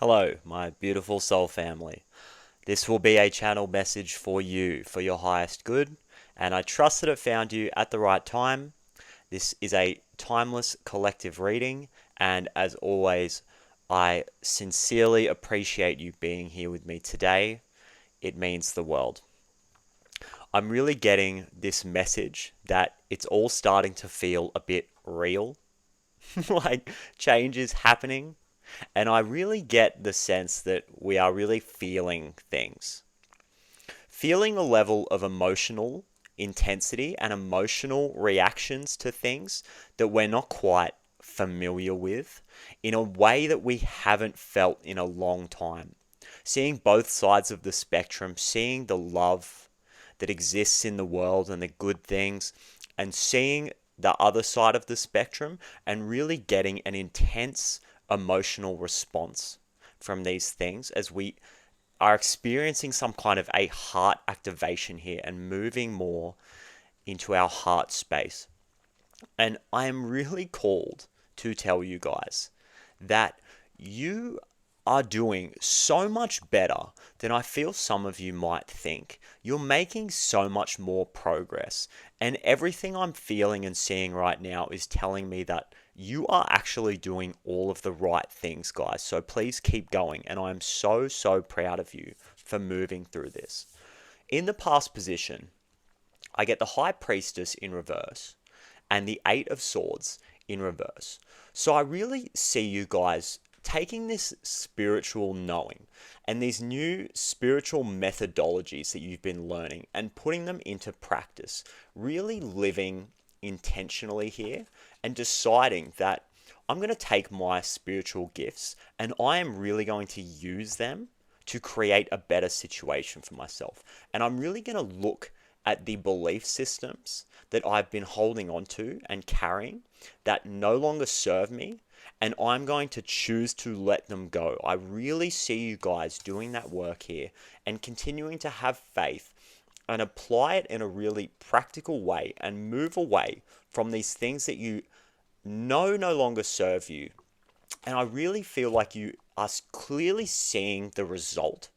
Hello, my beautiful soul family. This will be a channel message for you, for your highest good, and I trust that it found you at the right time. This is a timeless collective reading, and as always, I sincerely appreciate you being here with me today. It means the world. I'm really getting this message that it's all starting to feel a bit real, like change is happening. And I really get the sense that we are really feeling things. Feeling a level of emotional intensity and emotional reactions to things that we're not quite familiar with in a way that we haven't felt in a long time. Seeing both sides of the spectrum, seeing the love that exists in the world and the good things, and seeing the other side of the spectrum and really getting an intense emotional response from these things as we are experiencing some kind of a heart activation here and moving more into our heart space. And I am really called to tell you guys that you are doing so much better than I feel some of you might think. You're making so much more progress, and everything I'm feeling and seeing right now is telling me that you are actually doing all of the right things, guys. So please keep going, and I am so proud of you for moving through this. In the past position, I get the High Priestess in reverse and the Eight of Swords in reverse. So I really see you guys taking this spiritual knowing and these new spiritual methodologies that you've been learning and putting them into practice, really living intentionally here and deciding that I'm going to take my spiritual gifts and I am really going to use them to create a better situation for myself. And I'm really going to look at the belief systems that I've been holding on to and carrying that no longer serve me, and I'm going to choose to let them go. I really see you guys doing that work here and continuing to have faith and apply it in a really practical way and move away from these things that you know no longer serve you. And I really feel like you are clearly seeing the result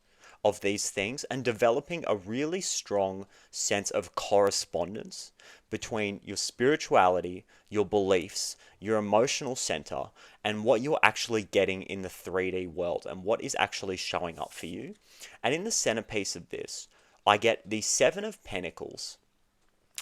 of these things and developing a really strong sense of correspondence between your spirituality, your beliefs, your emotional center, and what you're actually getting in the 3D world and what is actually showing up for you. And in the centerpiece of this, I get the Seven of Pentacles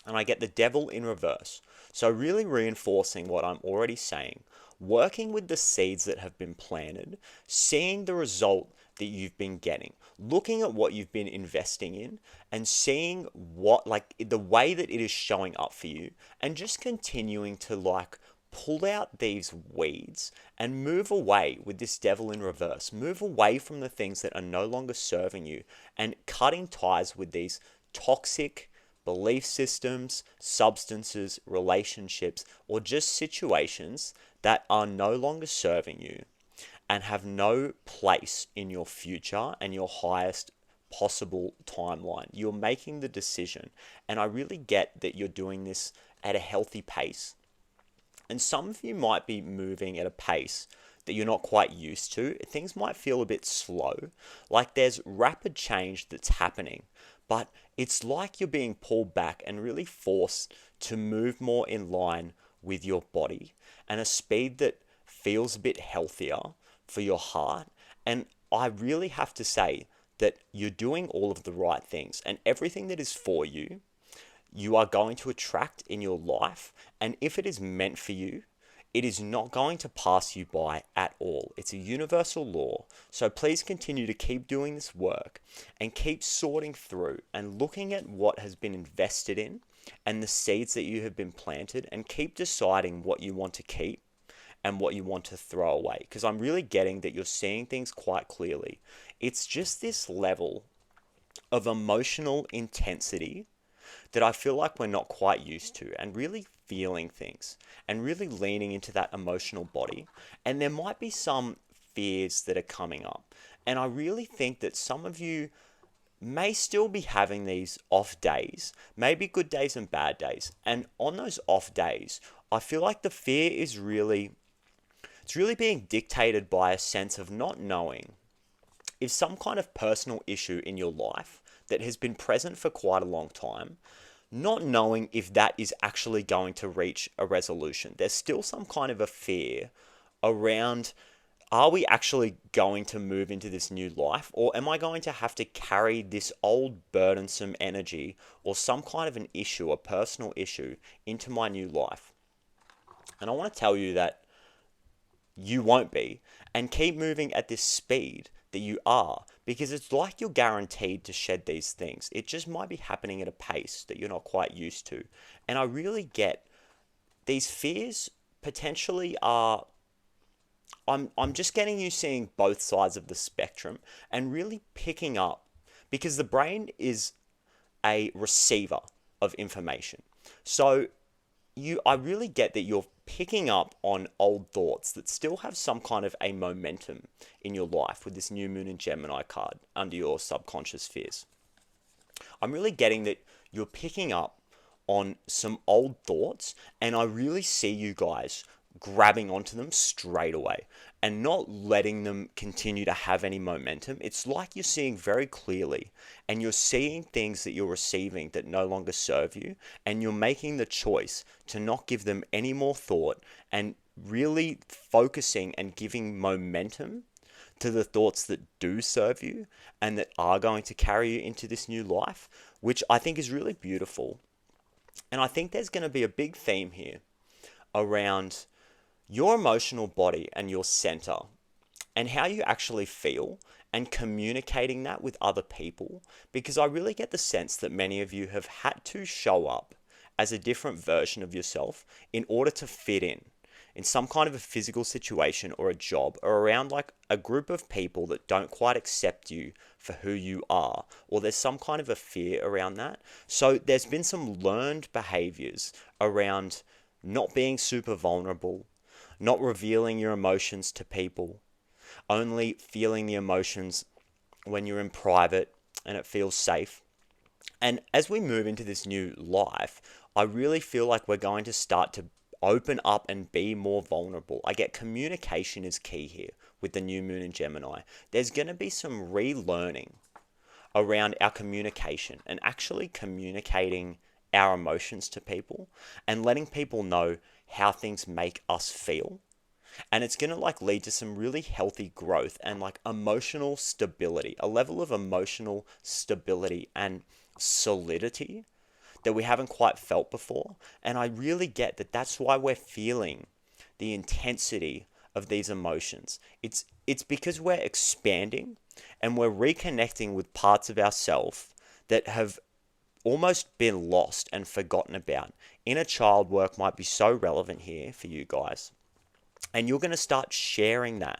and I get the Devil in reverse. So really reinforcing what I'm already saying, working with the seeds that have been planted, seeing the result that you've been getting, looking at what you've been investing in and seeing what, like, the way that it is showing up for you, and just continuing to like pull out these weeds and move away with this Devil in reverse. Move away from the things that are no longer serving you and cutting ties with these toxic belief systems, substances, relationships, or just situations that are no longer serving you and have no place in your future and your highest possible timeline. You're making the decision, and I really get that you're doing this at a healthy pace. And some of you might be moving at a pace that you're not quite used to. Things might feel a bit slow, like there's rapid change that's happening, but it's like you're being pulled back and really forced to move more in line with your body and a speed that feels a bit healthier for your heart. And I really have to say that you're doing all of the right things, and everything that is for you, you are going to attract in your life. And if it is meant for you, it is not going to pass you by at all. It's a universal law. So please continue to keep doing this work and keep sorting through and looking at what has been invested in and the seeds that you have been planted, and keep deciding what you want to keep and what you want to throw away. Because I'm really getting that you're seeing things quite clearly. It's just this level of emotional intensity that I feel like we're not quite used to, and really feeling things and really leaning into that emotional body. And there might be some fears that are coming up. And I really think that some of you may still be having these off days, maybe good days and bad days. And on those off days, I feel like the fear is really It's really being dictated by a sense of not knowing if some kind of personal issue in your life that has been present for quite a long time, not knowing if that is actually going to reach a resolution. There's still some kind of a fear around, are we actually going to move into this new life, or am I going to have to carry this old burdensome energy or some kind of an issue, a personal issue, into my new life? And I want to tell you that you won't be, and keep moving at this speed that you are, because it's like you're guaranteed to shed these things. It just might be happening at a pace that you're not quite used to. And I really get these fears potentially are, I'm just getting you seeing both sides of the spectrum and really picking up, because the brain is a receiver of information. So I really get that you're picking up on old thoughts that still have some kind of a momentum in your life with this new moon in Gemini card under your subconscious fears. I'm really getting that you're picking up on some old thoughts, and I really see you guys grabbing onto them straight away and not letting them continue to have any momentum. It's like you're seeing very clearly, and you're seeing things that you're receiving that no longer serve you, and you're making the choice to not give them any more thought and really focusing and giving momentum to the thoughts that do serve you and that are going to carry you into this new life, which I think is really beautiful. And I think there's going to be a big theme here around your emotional body and your center and how you actually feel, and communicating that with other people, because I really get the sense that many of you have had to show up as a different version of yourself in order to fit in some kind of a physical situation or a job, or around like a group of people that don't quite accept you for who you are, or there's some kind of a fear around that. So there's been some learned behaviors around not being super vulnerable, not revealing your emotions to people, only feeling the emotions when you're in private and it feels safe. And as we move into this new life, I really feel like we're going to start to open up and be more vulnerable. I get communication is key here with the new moon in Gemini. There's going to be some relearning around our communication and actually communicating our emotions to people and letting people know how things make us feel. And it's going to like lead to some really healthy growth and like emotional stability, a level of emotional stability and solidity that we haven't quite felt before. And I really get that that's why we're feeling the intensity of these emotions. It's because we're expanding and we're reconnecting with parts of ourselves that have almost been lost and forgotten about. Inner child work might be so relevant here for you guys. And you're going to start sharing that,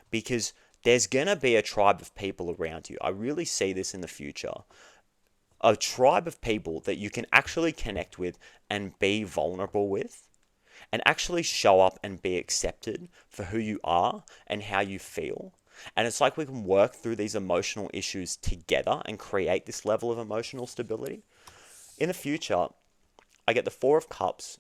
because there's going to be a tribe of people around you. I really see this in the future. A tribe of people that you can actually connect with and be vulnerable with, and actually show up and be accepted for who you are and how you feel. And it's like we can work through these emotional issues together and create this level of emotional stability. In the future, I get the Four of Cups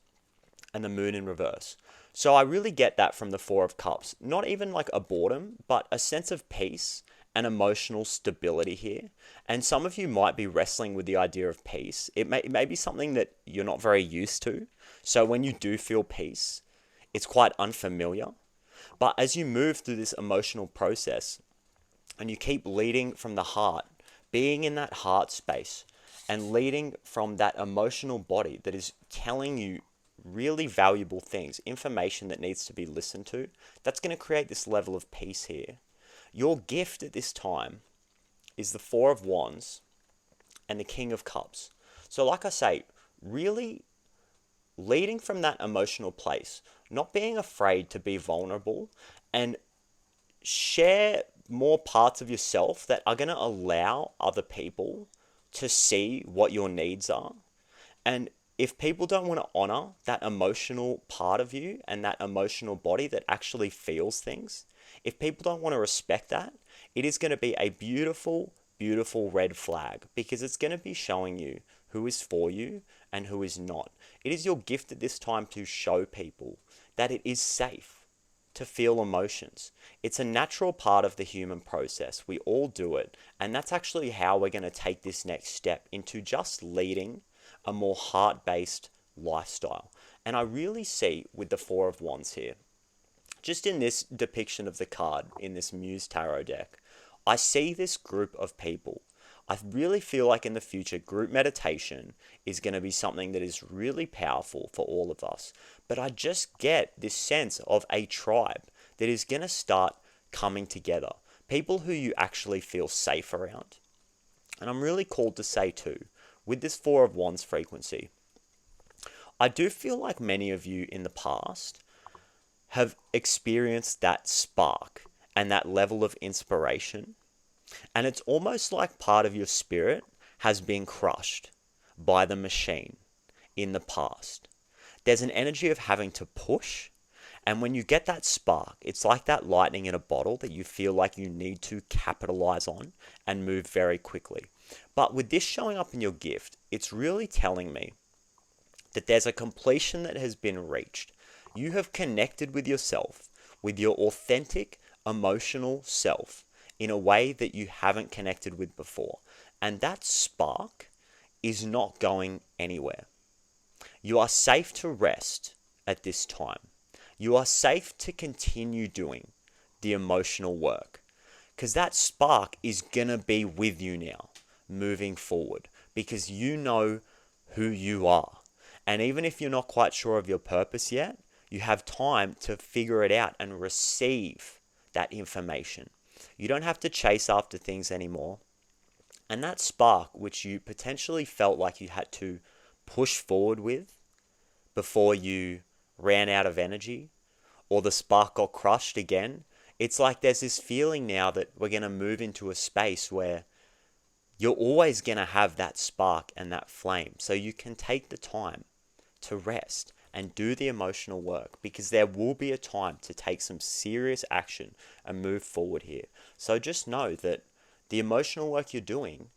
and the Moon in reverse. So I really get that from the Four of Cups. Not even like a boredom, but a sense of peace and emotional stability here. And some of you might be wrestling with the idea of peace. It may be something that you're not very used to. So when you do feel peace, it's quite unfamiliar. But as you move through this emotional process and you keep leading from the heart, being in that heart space and leading from that emotional body that is telling you really valuable things, information that needs to be listened to, that's going to create this level of peace here. Your gift at this time is the Four of Wands and the King of Cups. So like I say, really leading from that emotional place, not being afraid to be vulnerable and share more parts of yourself that are going to allow other people to see what your needs are. And if people don't want to honor that emotional part of you and that emotional body that actually feels things, if people don't want to respect that, it is going to be a beautiful, beautiful red flag, because it's going to be showing you who is for you and who is not. It is your gift at this time to show people that it is safe to feel emotions. It's a natural part of the human process. We all do it. And that's actually how we're going to take this next step into just leading a more heart-based lifestyle. And I really see with the Four of Wands here, just in this depiction of the card in this Muse tarot deck, I see this group of people. I really feel like in the future, group meditation is going to be something that is really powerful for all of us. But I just get this sense of a tribe that is going to start coming together. People who you actually feel safe around. And I'm really called to say too, with this Four of Wands frequency, I do feel like many of you in the past have experienced that spark and that level of inspiration. And it's almost like part of your spirit has been crushed by the machine in the past. There's an energy of having to push. And when you get that spark, it's like that lightning in a bottle that you feel like you need to capitalize on and move very quickly. But with this showing up in your gift, it's really telling me that there's a completion that has been reached. You have connected with yourself, with your authentic, emotional self, in a way that you haven't connected with before. And that spark is not going anywhere. You are safe to rest at this time. You are safe to continue doing the emotional work. Because that spark is going to be with you now, moving forward. Because you know who you are. And even if you're not quite sure of your purpose yet, you have time to figure it out and receive that information. You don't have to chase after things anymore. And that spark, which you potentially felt like you had to push forward with before you ran out of energy, or the spark got crushed again, it's like there's this feeling now that we're going to move into a space where you're always going to have that spark and that flame. So you can take the time to rest and do the emotional work, because there will be a time to take some serious action and move forward here. So just know that the emotional work you're doing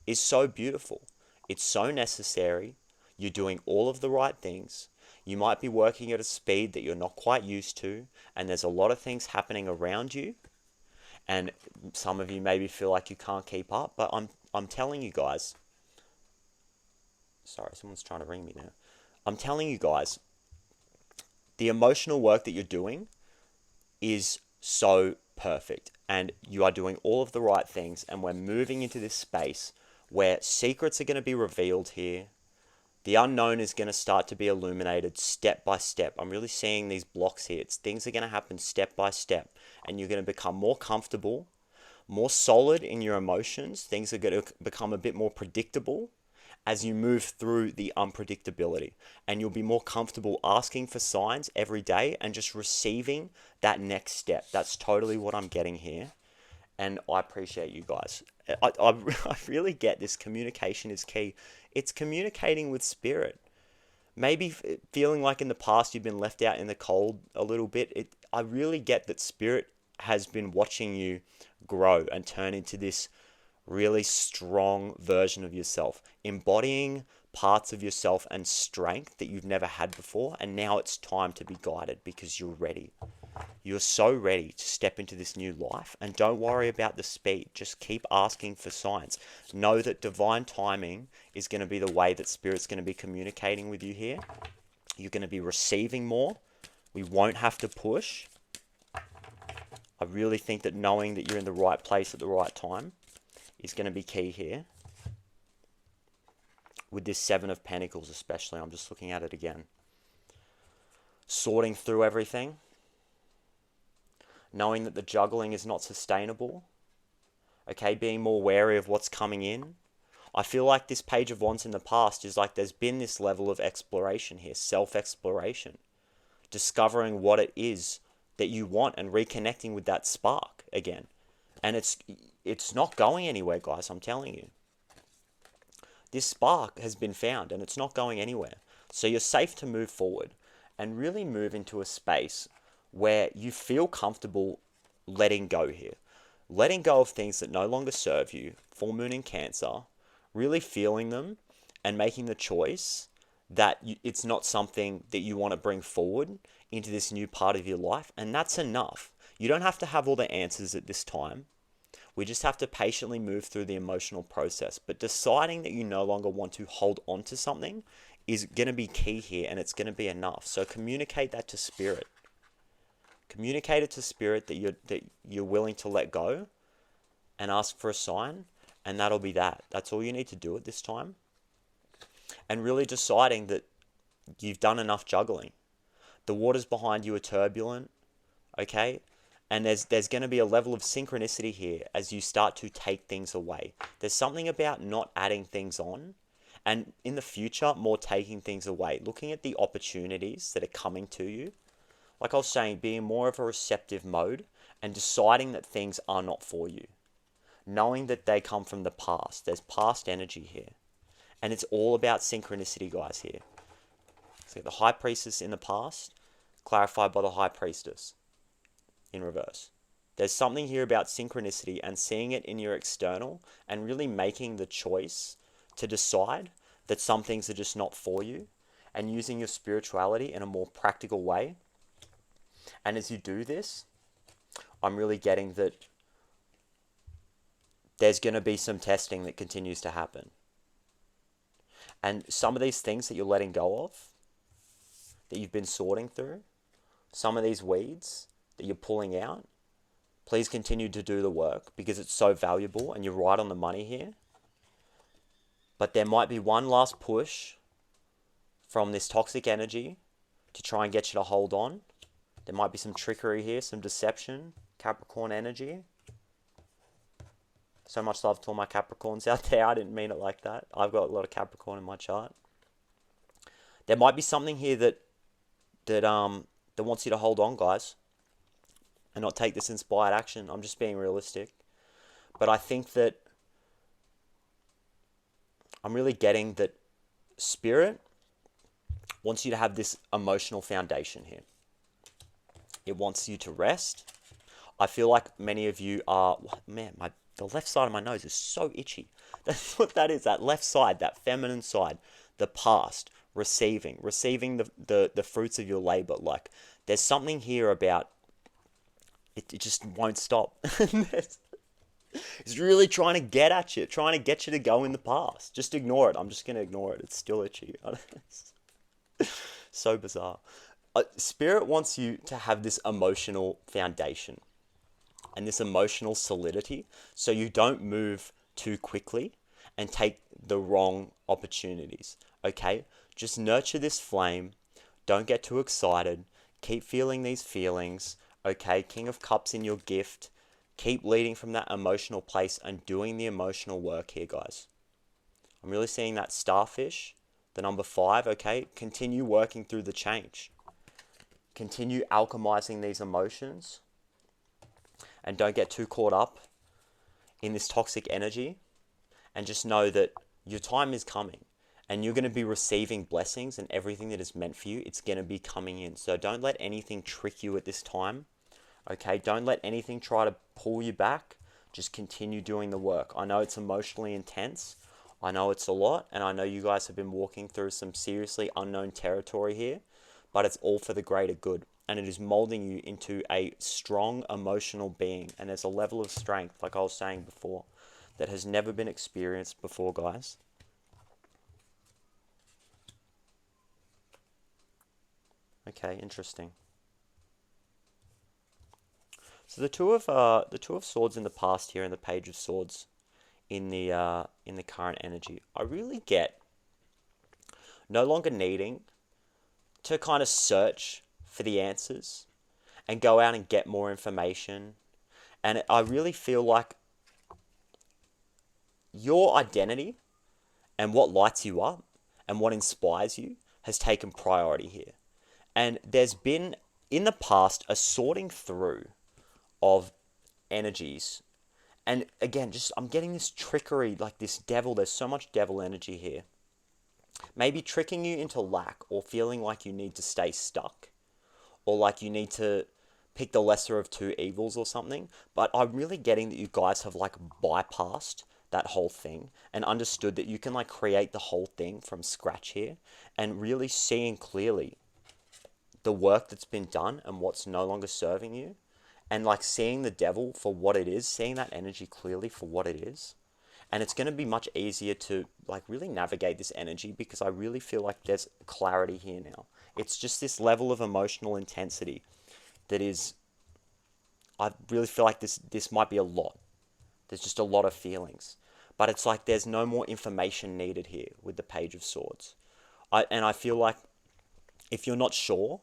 is so beautiful. It's so necessary. You're doing all of the right things. You might be working at a speed that you're not quite used to, and there's a lot of things happening around you. And some of you maybe feel like you can't keep up, but I'm telling you guys. Sorry, someone's trying to ring me now. I'm telling you guys, the emotional work that you're doing is so perfect, and you are doing all of the right things, and we're moving into this space where secrets are going to be revealed here. The unknown is going to start to be illuminated step by step. I'm really seeing these blocks here. Things are going to happen step by step, and you're going to become more comfortable, more solid in your emotions. Things are going to become a bit more predictable as you move through the unpredictability, and you'll be more comfortable asking for signs every day and just receiving that next step. That's totally what I'm getting here, and I appreciate you guys. I really get this. Communication is key. It's communicating with spirit. Maybe feeling like in the past you've been left out in the cold a little bit. I really get that spirit has been watching you grow and turn into this really strong version of yourself, embodying parts of yourself and strength that you've never had before. And now it's time to be guided, because you're ready. You're so ready to step into this new life, and don't worry about the speed. Just keep asking for signs. Know that divine timing is going to be the way that spirit's going to be communicating with you here. You're going to be receiving more. We won't have to push. I really think that knowing that you're in the right place at the right time is going to be key here. With this Seven of Pentacles especially, I'm just looking at it again. Sorting through everything. Knowing that the juggling is not sustainable. Okay, being more wary of what's coming in. I feel like this Page of Wands in the past is like there's been this level of exploration here, self-exploration. Discovering what it is that you want and reconnecting with that spark again. And it's not going anywhere, guys, I'm telling you. This spark has been found and it's not going anywhere. So you're safe to move forward and really move into a space where you feel comfortable letting go here. Letting go of things that no longer serve you, full moon in Cancer, really feeling them and making the choice that it's not something that you want to bring forward into this new part of your life, and that's enough. You don't have to have all the answers at this time. We just have to patiently move through the emotional process. But deciding that you no longer want to hold on to something is going to be key here, and it's going to be enough. So communicate that to spirit. Communicate it to spirit that you're willing to let go, and ask for a sign, and that'll be that. That's all you need to do at this time. And really deciding that you've done enough juggling. The waters behind you are turbulent, okay? And there's going to be a level of synchronicity here as you start to take things away. There's something about not adding things on, and in the future, more taking things away. Looking at the opportunities that are coming to you. Like I was saying, being more of a receptive mode and deciding that things are not for you. Knowing that they come from the past. There's past energy here. And it's all about synchronicity, guys, here. So the High Priestess in the past, clarified by the High Priestess in reverse. There's something here about synchronicity and seeing it in your external and really making the choice to decide that some things are just not for you and using your spirituality in a more practical way. And as you do this, I'm really getting that there's going to be some testing that continues to happen. And some of these things that you're letting go of, that you've been sorting through, some of these weeds that you're pulling out, please continue to do the work because it's so valuable and you're right on the money here. But there might be one last push from this toxic energy to try and get you to hold on. There might be some trickery here, some deception, Capricorn energy. So much love to all my Capricorns out there. I didn't mean it like that. I've got a lot of Capricorn in my chart. There might be something here that wants you to hold on, guys, and not take this inspired action. I'm just being realistic. But I think that I'm really getting that spirit wants you to have this emotional foundation here. It wants you to rest. I feel like many of you are, man, the left side of my nose is so itchy. That's what that is, that left side, that feminine side, the past, receiving the fruits of your labor. Like, there's something here about, it just won't stop. It's really trying to get at you, trying to get you to go in the past. Just ignore it. I'm just going to ignore it. It's still itchy. So bizarre. Spirit wants you to have this emotional foundation and this emotional solidity so you don't move too quickly and take the wrong opportunities, okay? Just nurture this flame. Don't get too excited. Keep feeling these feelings, okay? King of Cups in your gift. Keep leading from that emotional place and doing the emotional work here, guys. I'm really seeing that starfish, the number 5, okay? Continue working through the change. Continue alchemizing these emotions. And don't get too caught up in this toxic energy. And just know that your time is coming. And you're going to be receiving blessings and everything that is meant for you. It's going to be coming in. So don't let anything trick you at this time. Okay, don't let anything try to pull you back. Just continue doing the work. I know it's emotionally intense. I know it's a lot. And I know you guys have been walking through some seriously unknown territory here. But it's all for the greater good. And it is molding you into a strong emotional being. And there's a level of strength, like I was saying before, that has never been experienced before, guys. Okay, interesting. So the two of Swords in the past here and the Page of Swords in the current energy, I really get no longer needing to kind of search for the answers and go out and get more information. And I really feel like your identity and what lights you up and what inspires you has taken priority here. And there's been, in the past, a sorting through of energies. And again, just I'm getting this trickery, like this devil. There's so much devil energy here. Maybe tricking you into lack or feeling like you need to stay stuck or like you need to pick the lesser of two evils or something. But I'm really getting that you guys have like bypassed that whole thing and understood that you can like create the whole thing from scratch here, and really seeing clearly the work that's been done and what's no longer serving you, and like seeing the devil for what it is, seeing that energy clearly for what it is. And it's going to be much easier to like really navigate this energy, because I really feel like there's clarity here now. It's just this level of emotional intensity that is, I really feel like this might be a lot. There's just a lot of feelings. But it's like there's no more information needed here with the Page of Swords. And I feel like if you're not sure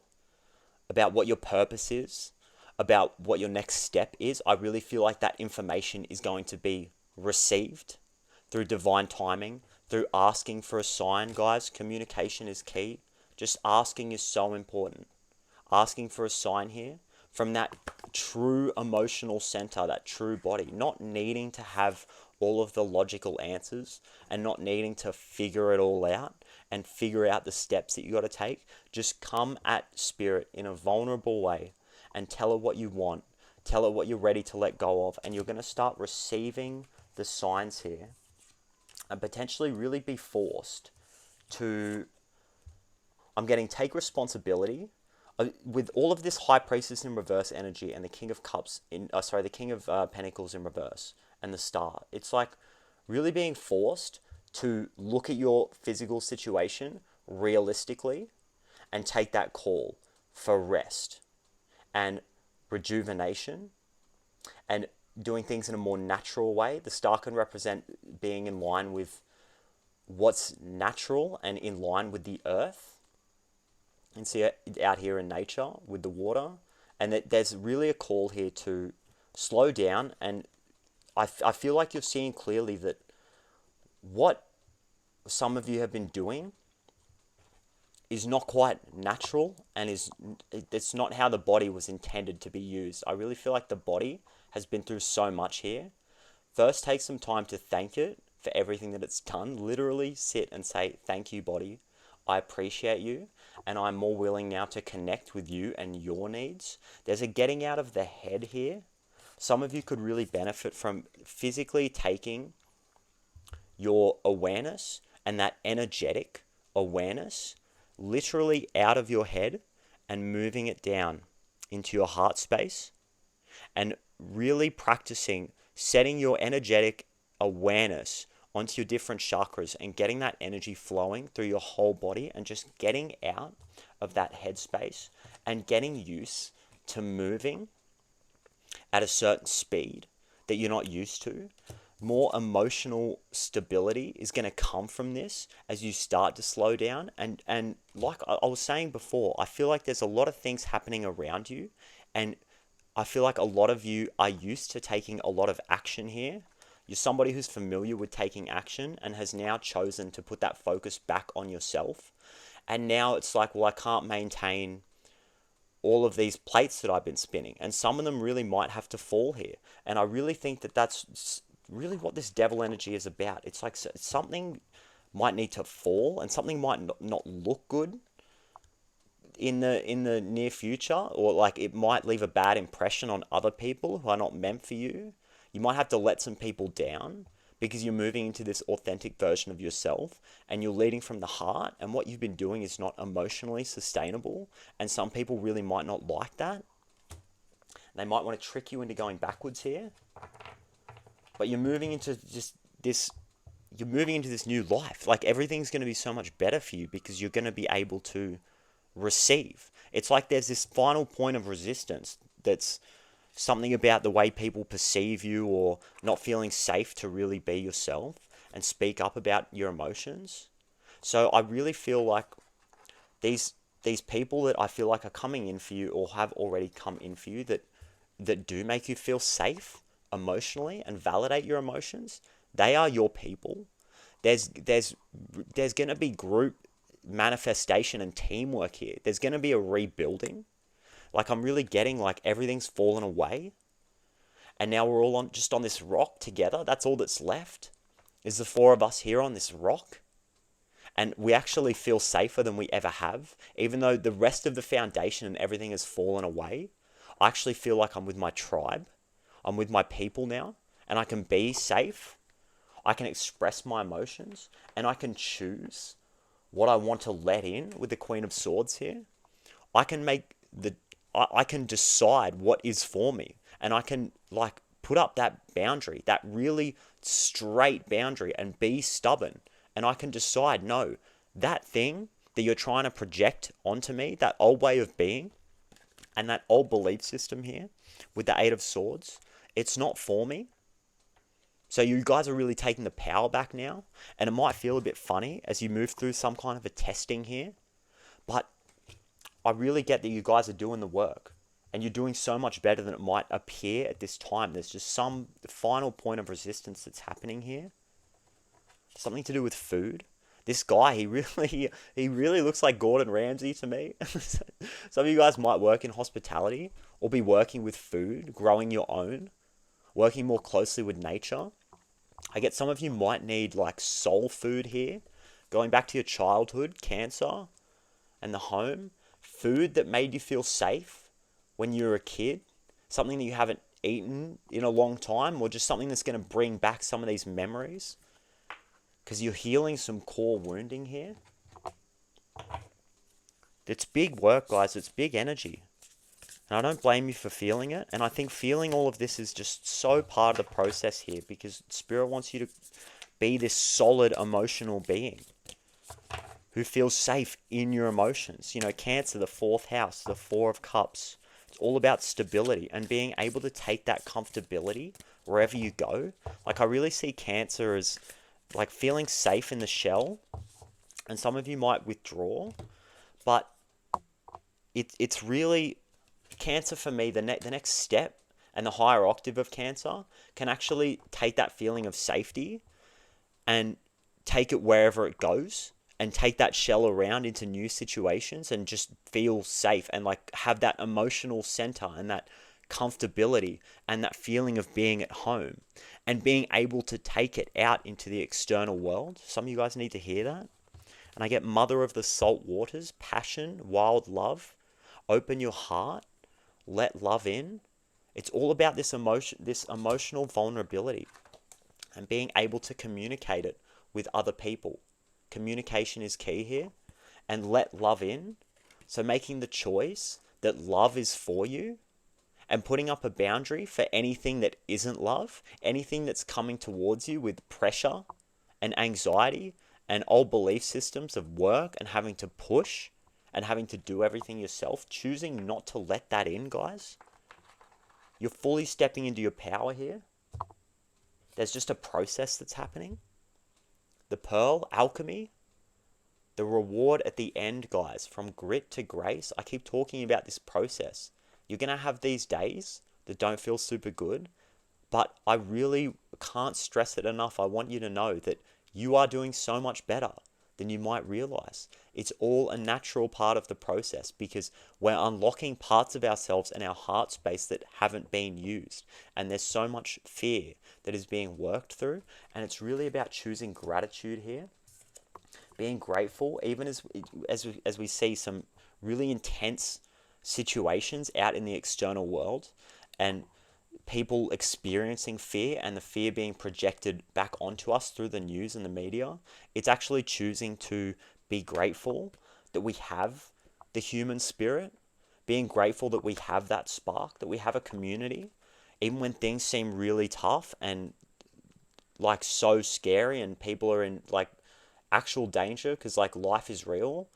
about what your purpose is, about what your next step is, I really feel like that information is going to be received through divine timing, through asking for a sign, guys. Communication is key. Just asking is so important. Asking for a sign here from that true emotional center, that true body, not needing to have all of the logical answers and not needing to figure it all out and figure out the steps that you got to take. Just come at spirit in a vulnerable way and tell her what you want. Tell her what you're ready to let go of, and you're going to start receiving the signs here and potentially really be forced to, I'm getting, take responsibility with all of this High Priestess in reverse energy and the King of Cups in, the King of Pentacles in reverse and the Star. It's like really being forced to look at your physical situation realistically and take that call for rest and rejuvenation and doing things in a more natural way. The Star can represent being in line with what's natural and in line with the earth, and see it out here in nature with the water. And that there's really a call here to slow down. And I feel like you're seeing clearly that what some of you have been doing is not quite natural, and it's not how the body was intended to be used. I really feel like the body has been through so much here. First, take some time to thank it for everything that it's done. Literally sit and say, thank you, body. I appreciate you, and I'm more willing now to connect with you and your needs. There's a getting out of the head here. Some of you could really benefit from physically taking your awareness and that energetic awareness literally out of your head and moving it down into your heart space, and really practicing setting your energetic awareness onto your different chakras and getting that energy flowing through your whole body, and just getting out of that headspace and getting used to moving at a certain speed that you're not used to. More emotional stability is going to come from this as you start to slow down. And like I was saying before, I feel like there's a lot of things happening around you, and I feel like a lot of you are used to taking a lot of action here. You're somebody who's familiar with taking action and has now chosen to put that focus back on yourself. And now it's like, well, I can't maintain all of these plates that I've been spinning, and some of them really might have to fall here. And I really think that that's really what this devil energy is about. It's like something might need to fall, and something might not look good in the near future, or like it might leave a bad impression on other people who are not meant for you. You might have to let some people down because you're moving into this authentic version of yourself, and you're leading from the heart, and what you've been doing is not emotionally sustainable, and some people really might not like that. They might want to trick you into going backwards here. But you're moving into just this, you're moving into this new life. Like everything's going to be so much better for you because you're going to be able to receive. It's like there's this final point of resistance that's something about the way people perceive you, or not feeling safe to really be yourself and speak up about your emotions. So I really feel like these people that I feel like are coming in for you, or have already come in for you, that do make you feel safe emotionally and validate your emotions, they are your people. There's going to be group manifestation and teamwork here. There's going to be a rebuilding. Like I'm really getting like everything's fallen away, and now we're all just on this rock together. That's all that's left, is the four of us here on this rock. And we actually feel safer than we ever have. Even though the rest of the foundation and everything has fallen away, I actually feel like I'm with my tribe. I'm with my people now, and I can be safe. I can express my emotions, and I can choose what I want to let in with the Queen of Swords here. I can I can decide what is for me, and I can like put up that boundary, that really straight boundary, and be stubborn. And I can decide, no, that thing that you're trying to project onto me, that old way of being, and that old belief system here with the Eight of Swords, it's not for me. So you guys are really taking the power back now, and it might feel a bit funny as you move through some kind of a testing here, but I really get that you guys are doing the work, and you're doing so much better than it might appear at this time. There's just some final point of resistance that's happening here. Something to do with food. This guy, he really looks like Gordon Ramsay to me. Some of you guys might work in hospitality or be working with food, growing your own, working more closely with nature. I get some of you might need like soul food here, going back to your childhood, Cancer, and the home. Food that made you feel safe when you were a kid, something that you haven't eaten in a long time, or just something that's going to bring back some of these memories, because you're healing some core wounding here. It's big work, guys. It's big energy. And I don't blame you for feeling it. And I think feeling all of this is just so part of the process here, because Spirit wants you to be this solid emotional being who feels safe in your emotions. You know, Cancer, the 4th house, the 4 of Cups. It's all about stability and being able to take that comfortability wherever you go. Like, I really see Cancer as like feeling safe in the shell, and some of you might withdraw, but it's really Cancer for me. The next step and the higher octave of Cancer can actually take that feeling of safety and take it wherever it goes, and take that shell around into new situations and just feel safe and like have that emotional center and that comfortability and that feeling of being at home, and being able to take it out into the external world. Some of you guys need to hear that. And I get Mother of the Salt Waters, passion, wild love. Open your heart, let love in. It's all about this emotion, this emotional vulnerability, and being able to communicate it with other people. Communication is key here, and let love in. So making the choice that love is for you, and putting up a boundary for anything that isn't love, anything that's coming towards you with pressure and anxiety and old belief systems of work and having to push and having to do everything yourself. Choosing not to let that in, guys. You're fully stepping into your power here. There's just a process that's happening. The Pearl, Alchemy, the reward at the end, guys, from grit to grace. I keep talking about this process. You're going to have these days that don't feel super good, but I really can't stress it enough. I want you to know that you are doing so much better than you might realize. It's all a natural part of the process, because we're unlocking parts of ourselves and our heart space that haven't been used. And there's so much fear that is being worked through. And it's really about choosing gratitude here. Being grateful, even as we see some really intense situations out in the external world, and people experiencing fear, and the fear being projected back onto us through the news and the media. It's actually choosing to be grateful that we have the human spirit, being grateful that we have that spark, that we have a community, even when things seem really tough and like so scary and people are in like actual danger, because like life is real.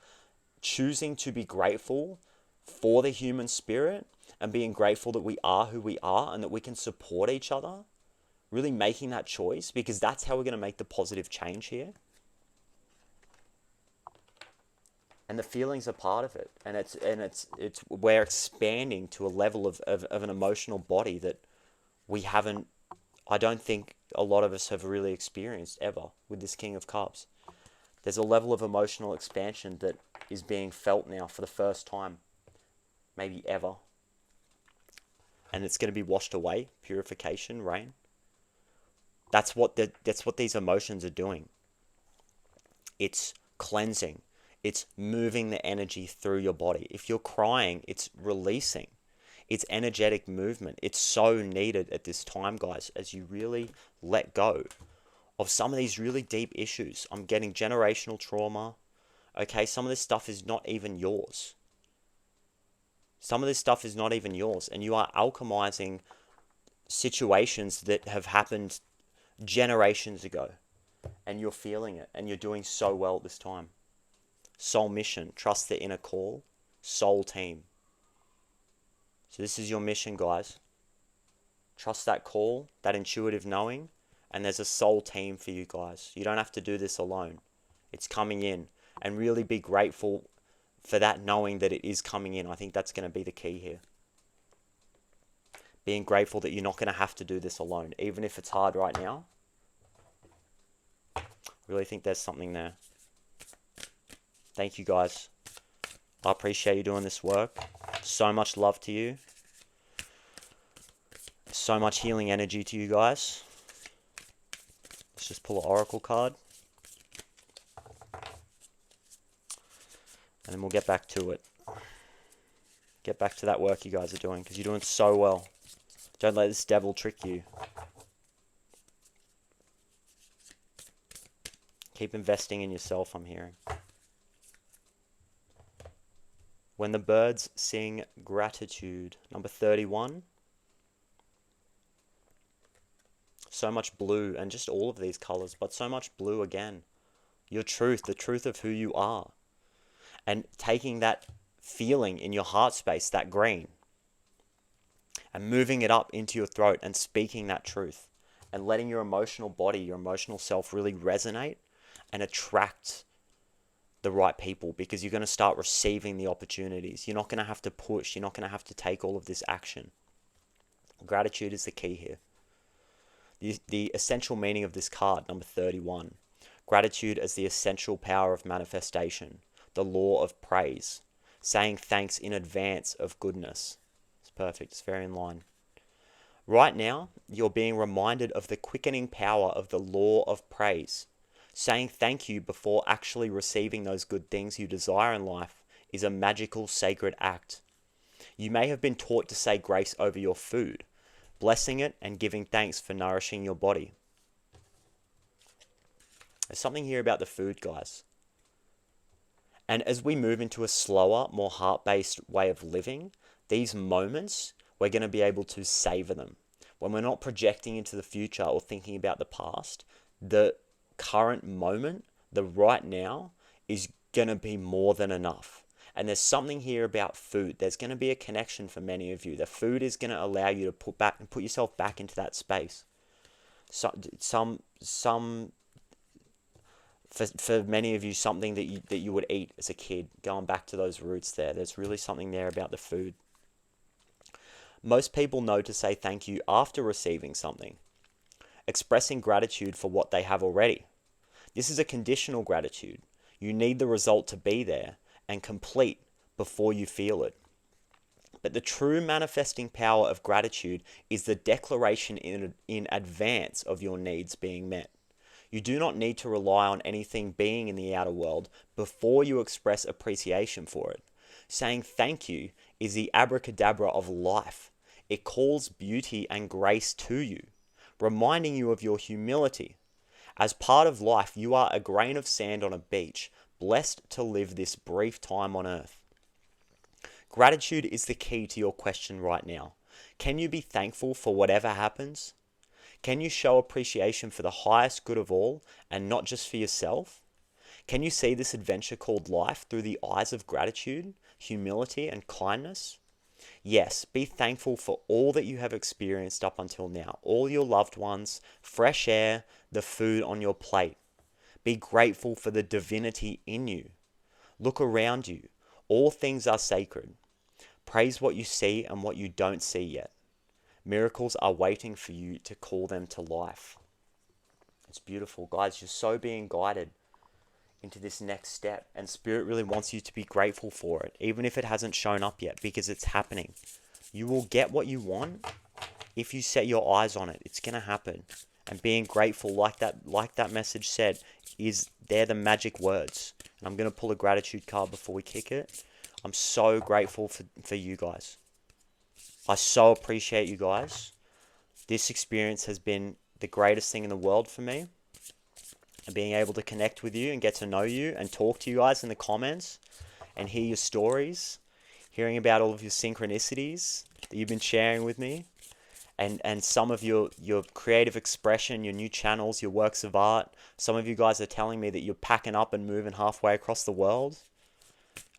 Choosing to be grateful for the human spirit, and being grateful that we are who we are and that we can support each other. Really making that choice, because that's how we're going to make the positive change here. And the feelings are part of it. And it's we're expanding to a level of an emotional body that we haven't, I don't think a lot of us have really experienced ever with this King of Cups. There's a level of emotional expansion that is being felt now for the first time, maybe ever. And it's going to be washed away. Purification, rain. That's what these emotions are doing. It's cleansing. It's moving the energy through your body. If you're crying, it's releasing. It's energetic movement. It's so needed at this time, guys, as you really let go of some of these really deep issues. I'm getting generational trauma. Okay, some of this stuff is not even yours. Some of this stuff is not even yours, and you are alchemizing situations that have happened generations ago, and you're feeling it, and you're doing so well at this time. Soul mission, trust the inner call, soul team. So this is your mission, guys. Trust that call, that intuitive knowing, and there's a soul team for you guys. You don't have to do this alone. It's coming in, and really be grateful for that, knowing that it is coming in. I think that's going to be the key here. Being grateful that you're not going to have to do this alone, even if it's hard right now. I really think there's something there. Thank you, guys. I appreciate you doing this work. So much love to you. So much healing energy to you guys. Let's just pull an oracle card. And then we'll get back to it. Get back to that work you guys are doing, because you're doing so well. Don't let this devil trick you. Keep investing in yourself, I'm hearing. When the birds sing gratitude. Number 31. So much blue, and just all of these colors, but so much blue again. Your truth, the truth of who you are. And taking that feeling in your heart space, that green, and moving it up into your throat and speaking that truth. And letting your emotional body, your emotional self really resonate and attract the right people, because you're going to start receiving the opportunities. You're not going to have to push. You're not going to have to take all of this action. Gratitude is the key here. The essential meaning of this card, number 31. Gratitude as the essential power of manifestation. The law of praise. Saying thanks in advance of goodness. It's perfect. It's very in line. Right now, you're being reminded of the quickening power of the law of praise. Saying thank you before actually receiving those good things you desire in life is a magical, sacred act. You may have been taught to say grace over your food, blessing it and giving thanks for nourishing your body. There's something here about the food, guys. And as we move into a slower, more heart-based way of living, these moments, we're going to be able to savor them. When we're not projecting into the future or thinking about the past, the current moment, the right now, is going to be more than enough. And there's something here about food. There's going to be a connection for many of you. The food is going to allow you to put yourself back into that space. For many of you, something that you would eat as a kid, going back to those roots there. There's really something there about the food. Most people know to say thank you after receiving something, expressing gratitude for what they have already. This is a conditional gratitude. You need the result to be there and complete before you feel it. But the true manifesting power of gratitude is the declaration in advance of your needs being met. You do not need to rely on anything being in the outer world before you express appreciation for it. Saying thank you is the abracadabra of life. It calls beauty and grace to you, reminding you of your humility. As part of life, you are a grain of sand on a beach, blessed to live this brief time on earth. Gratitude is the key to your question right now. Can you be thankful for whatever happens? Can you show appreciation for the highest good of all and not just for yourself? Can you see this adventure called life through the eyes of gratitude, humility, and kindness? Yes, be thankful for all that you have experienced up until now, all your loved ones, fresh air, the food on your plate. Be grateful for the divinity in you. Look around you. All things are sacred. Praise what you see and what you don't see yet. Miracles are waiting for you to call them to life. It's beautiful, guys. You're so being guided into this next step, and Spirit really wants you to be grateful for it, even if it hasn't shown up yet, because it's happening. You will get what you want if you set your eyes on it. It's going to happen. And being grateful, like that message said, they're the magic words. And I'm going to pull a gratitude card before we kick it. I'm so grateful for you guys. I so appreciate you guys. This experience has been the greatest thing in the world for me. and being able to connect with you and get to know you and talk to you guys in the comments and hear your stories, hearing about all of your synchronicities that you've been sharing with me, and some of your creative expression, your new channels, your works of art. Some of you guys are telling me that you're packing up and moving halfway across the world.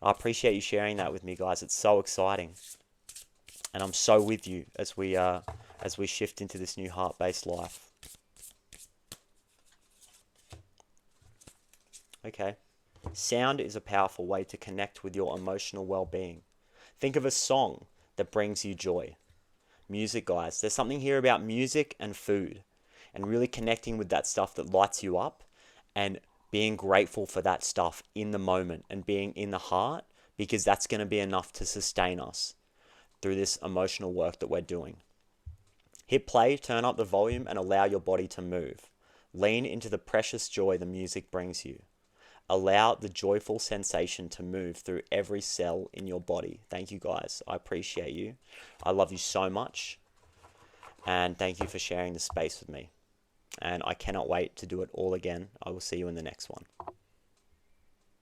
I appreciate you sharing that with me, guys. It's so exciting. And I'm so with you as we shift into this new heart-based life. Okay. Sound is a powerful way to connect with your emotional well-being. Think of a song that brings you joy. Music, guys. There's something here about music and food and really connecting with that stuff that lights you up and being grateful for that stuff in the moment and being in the heart, because that's going to be enough to sustain us through this emotional work that we're doing. Hit play, turn up the volume, and allow your body to move. Lean into the precious joy the music brings you. Allow the joyful sensation to move through every cell in your body. Thank you, guys. I appreciate you. I love you so much. And thank you for sharing the space with me. And I cannot wait to do it all again. I will see you in the next one.